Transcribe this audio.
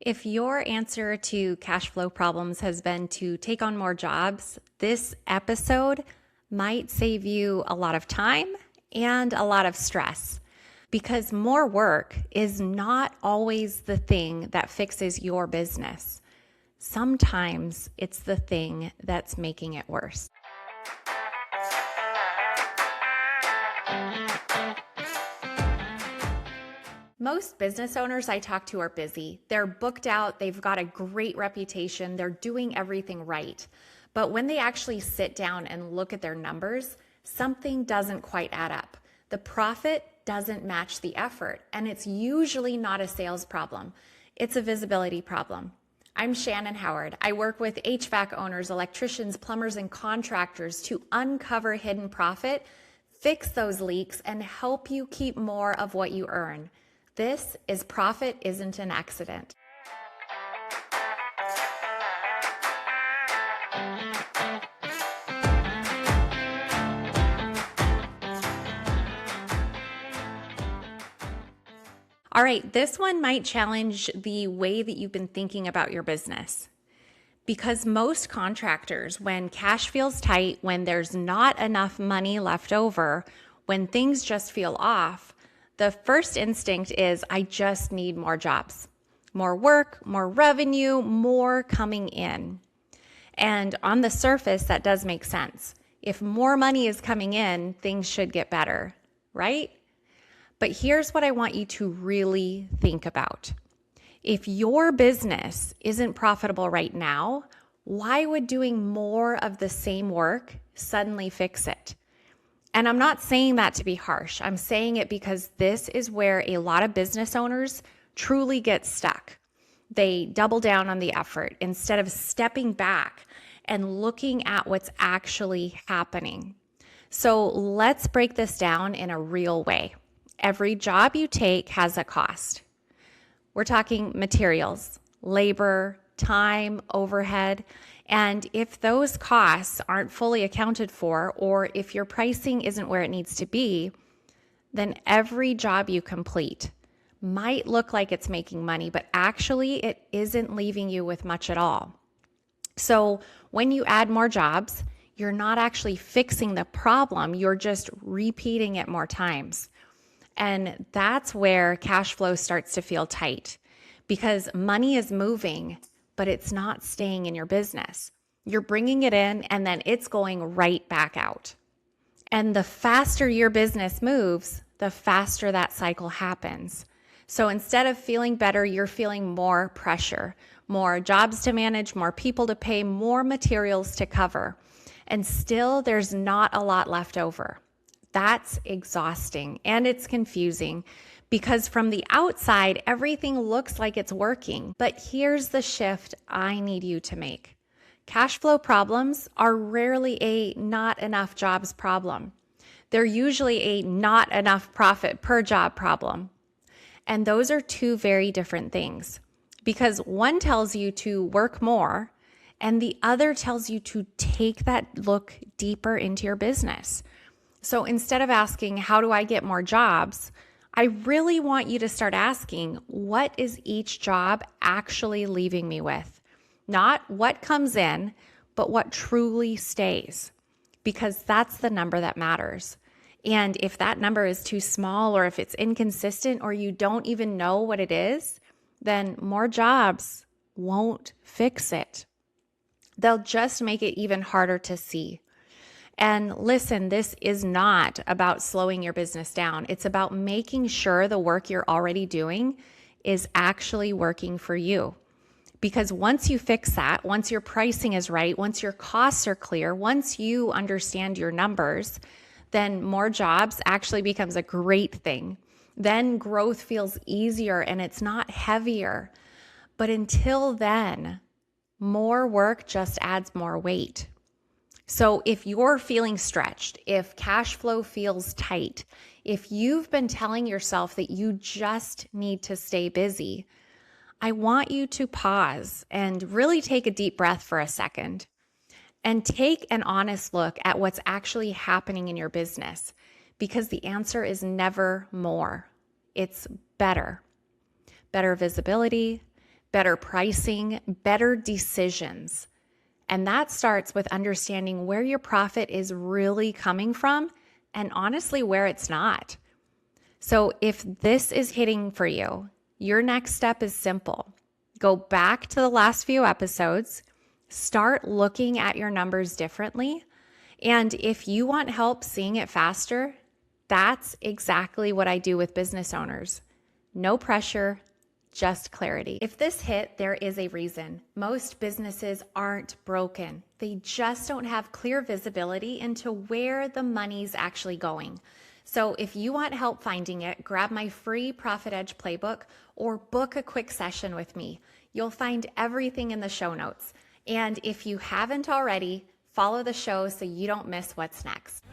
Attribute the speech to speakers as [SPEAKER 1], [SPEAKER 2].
[SPEAKER 1] If your answer to cash flow problems has been to take on more jobs, this episode might save you a lot of time and a lot of stress because more work is not always the thing that fixes your business. Sometimes it's the thing that's making it worse. Most business owners I talk to are busy. They're booked out, they've got a great reputation, they're doing everything right. But when they actually sit down and look at their numbers, something doesn't quite add up. The profit doesn't match the effort, and it's usually not a sales problem. It's a visibility problem. I'm Shannon Howard. I work with HVAC owners, electricians, plumbers, and contractors to uncover hidden profit, fix those leaks, and help you keep more of what you earn. This is Profit Isn't an Accident. All right, this one might challenge the way that you've been thinking about your business. Because most contractors, when cash feels tight, when there's not enough money left over, when things just feel off, the first instinct is, I just need more jobs, more work, more revenue, more coming in. And on the surface, that does make sense. If more money is coming in, things should get better, right? But here's what I want you to really think about. If your business isn't profitable right now, why would doing more of the same work suddenly fix it? And I'm not saying that to be harsh. I'm saying it because this is where a lot of business owners truly get stuck. They double down on the effort instead of stepping back and looking at what's actually happening. So let's break this down in a real way. Every job you take has a cost. We're talking materials, labor, time, overhead. And if those costs aren't fully accounted for, or if your pricing isn't where it needs to be, then every job you complete might look like it's making money, but actually it isn't leaving you with much at all. So when you add more jobs, you're not actually fixing the problem, you're just repeating it more times. And that's where cash flow starts to feel tight because money is moving, but it's not staying in your business. You're bringing it in and then it's going right back out. And the faster your business moves, the faster that cycle happens. So instead of feeling better, you're feeling more pressure, more jobs to manage, more people to pay, more materials to cover. And still, there's not a lot left over. That's exhausting and it's confusing because from the outside, everything looks like it's working. But here's the shift I need you to make. Cash flow problems are rarely a not enough jobs problem. They're usually a not enough profit per job problem. And those are two very different things because one tells you to work more and the other tells you to take that look deeper into your business. So instead of asking, how do I get more jobs? I really want you to start asking, what is each job actually leaving me with? Not what comes in, but what truly stays, because that's the number that matters. And if that number is too small or if it's inconsistent or you don't even know what it is, then more jobs won't fix it. They'll just make it even harder to see. And listen, this is not about slowing your business down. It's about making sure the work you're already doing is actually working for you. Because once you fix that, once your pricing is right, once your costs are clear, once you understand your numbers, then more jobs actually becomes a great thing. Then growth feels easier and it's not heavier. But until then, more work just adds more weight. So if you're feeling stretched, if cash flow feels tight, if you've been telling yourself that you just need to stay busy, I want you to pause and really take a deep breath for a second and take an honest look at what's actually happening in your business because the answer is never more. It's better. Better visibility, better pricing, better decisions. And that starts with understanding where your profit is really coming from and honestly where it's not. So if this is hitting for you, your next step is simple. Go back to the last few episodes, start looking at your numbers differently. And if you want help seeing it faster, that's exactly what I do with business owners. No pressure, just clarity. If this hit, there is a reason. Most businesses aren't broken. They just don't have clear visibility into where the money's actually going. So if you want help finding it, grab my free Profit Edge playbook or book a quick session with me. You'll find everything in the show notes. And if you haven't already, follow the show so you don't miss what's next.